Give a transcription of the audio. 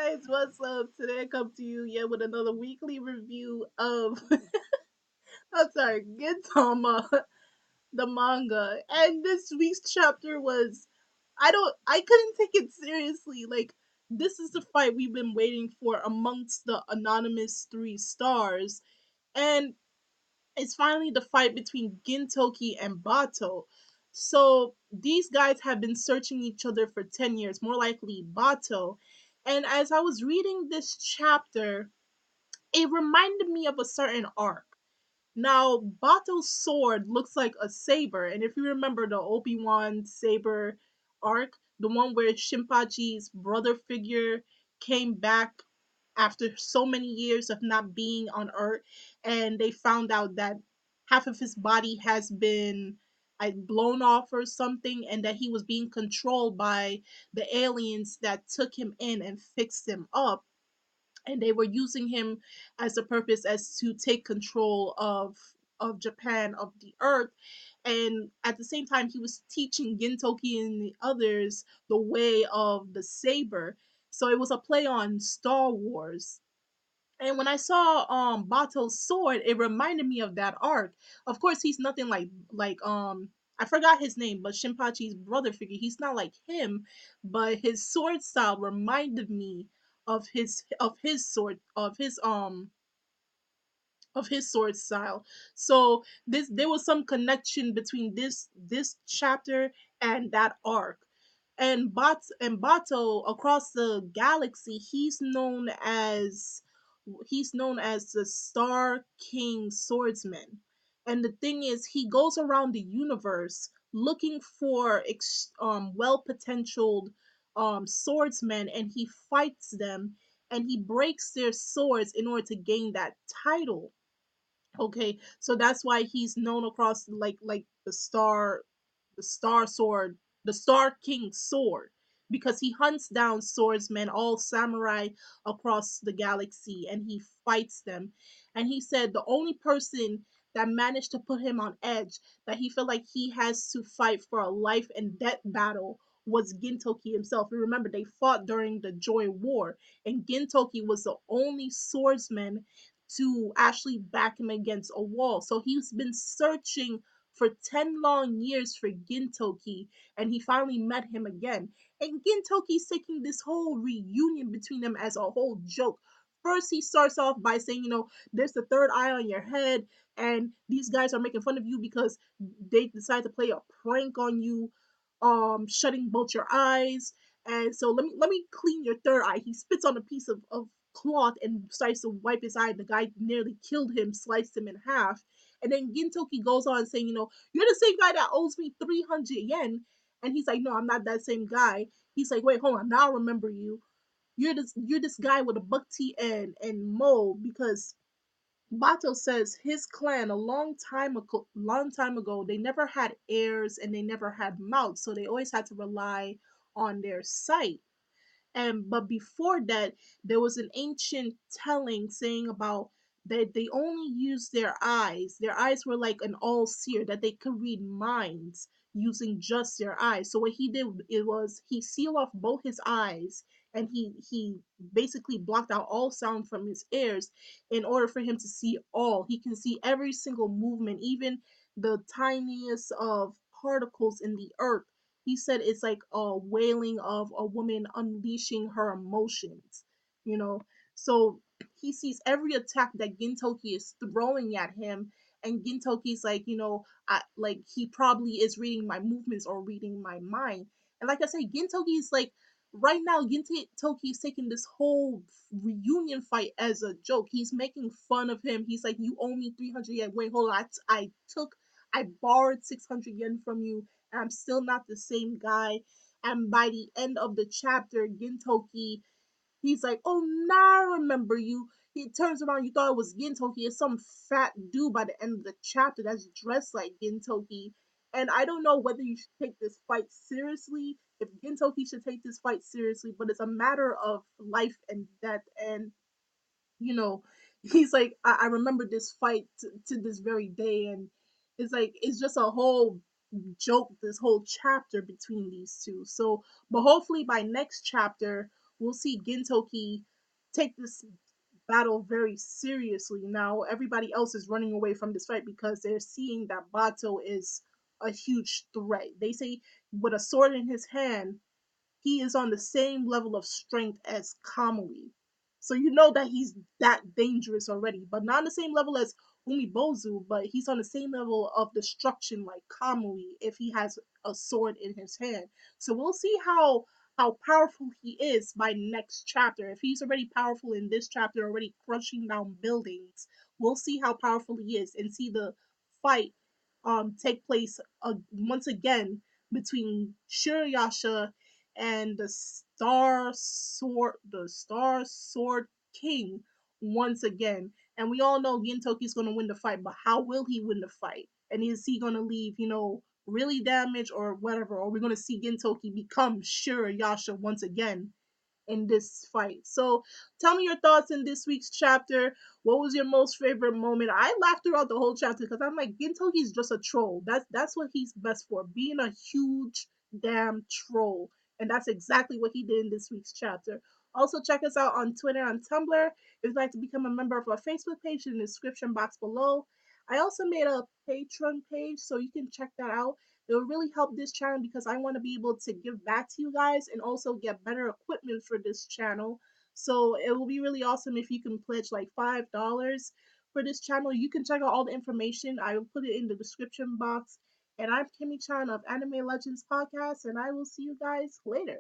guys, what's up? Today I come to you yet with another weekly review of I'm sorry, Gintama, the manga. And this week's chapter was I couldn't take it seriously. Like this is the fight we've been waiting for amongst the anonymous three stars. And it's finally the fight between Gintoki and Bato. So these guys have been searching each other for 10 years, more likely Bato. And as I was reading this chapter, it reminded me of a certain arc. Now, Bato's sword looks like a saber, and if you remember the Obi Wan saber arc, the one where Shinpachi's brother figure came back after so many years of not being on Earth, and they found out that half of his body has been blown off or something, and that he was being controlled by the aliens that took him in and fixed him up, and they were using him as a purpose as to take control of Japan, of the earth. And at the same time he was teaching Gintoki and the others the way of the saber. So it was a play on Star Wars. And when I saw Bato's sword, it reminded me of that arc. Of course, he's nothing like I forgot his name, but Shinpachi's brother figure. He's not like him, but his sword style reminded me of his sword of his sword style. So this there was some connection between this chapter and that arc. And Bato across the galaxy, he's known as the Star King Swordsman. And the thing is, he goes around the universe looking for well potentialed swordsmen, and he fights them, and he breaks their swords in order to gain that title. Okay, so that's why he's known across like the star sword, the Star King sword, because he hunts down swordsmen, all samurai across the galaxy, and he fights them. And he said the only person that managed to put him on edge, that he felt like he has to fight for a life and death battle, was Gintoki himself. And remember, they fought during the Joy War, and Gintoki was the only swordsman to actually back him against a wall. So he's been searching for 10 long years for Gintoki, and he finally met him again. And Gintoki's taking this whole reunion between them as a whole joke. First, he starts off by saying, there's the third eye on your head, and these guys are making fun of you because they decided to play a prank on you, shutting both your eyes. And so let me clean your third eye. He spits on a piece of cloth and starts to wipe his eye. The guy nearly killed him, sliced him in half. And then Gintoki goes on saying, you're the same guy that owes me 300 yen. And he's like, no, I'm not that same guy. He's like, wait, hold on, now I remember you. You're this guy with a buck tea and mole, because Bato says his clan a long time ago, they never had heirs and they never had mouths, so they always had to rely on their sight. And but before that, there was an ancient telling saying about that they only used their eyes. Their eyes were like an all seer, that they could read minds using just their eyes. So what he did, it was he sealed off both his eyes, and he basically blocked out all sound from his ears in order for him to see all. He can see every single movement, even the tiniest of particles in the earth. He said it's like a wailing of a woman unleashing her emotions, you know. So he sees every attack that Gintoki is throwing at him, and Gintoki's like, like he probably is reading my movements or reading my mind. And like I said, Gintoki is like, right now, Gintoki is taking this whole reunion fight as a joke. He's making fun of him. He's like, you owe me 300 yen. Wait, hold on. I borrowed 600 yen from you. I'm still not the same guy. And by the end of the chapter, Gintoki, he's like, oh, now I remember you. He turns around, you thought it was Gintoki. It's some fat dude by the end of the chapter that's dressed like Gintoki. And I don't know whether you should take this fight seriously, if Gintoki should take this fight seriously, but it's a matter of life and death. And you know, he's like, I remember this fight to this very day, and it's like it's just a whole joke, this whole chapter between these two. So, but hopefully by next chapter we'll see Gintoki take this battle very seriously. Now everybody else is running away from this fight because they're seeing that Bato is a huge threat. They say with a sword in his hand, he is on the same level of strength as Kamui. So you know that he's that dangerous already, but not on the same level as Umibozu, but he's on the same level of destruction like Kamui if he has a sword in his hand. So we'll see how powerful he is by next chapter. If he's already powerful in this chapter, already crushing down buildings, we'll see how powerful he is and see the fight take place once again between Shirayasha and the Star Sword King once again. And we all know Gintoki's gonna win the fight, but how will he win the fight? And is he gonna leave, really damaged or whatever? Or we're gonna see Gintoki become Shirayasha once again in this fight. So tell me your thoughts in this week's chapter. What was your most favorite moment? I laughed throughout the whole chapter because I'm like, Gintoki's just a troll. That's what he's best for, being a huge damn troll. And that's exactly what he did in this week's chapter. Also, check us out on Twitter and Tumblr. If you'd like to become a member of our Facebook page in the description box below. I also made a Patreon page, so you can check that out. It will really help this channel because I want to be able to give back to you guys and also get better equipment for this channel. So it will be really awesome if you can pledge like $5 for this channel. You can check out all the information. I will put it in the description box. And I'm Kimmy Chan of Anime Legends Podcast, and I will see you guys later.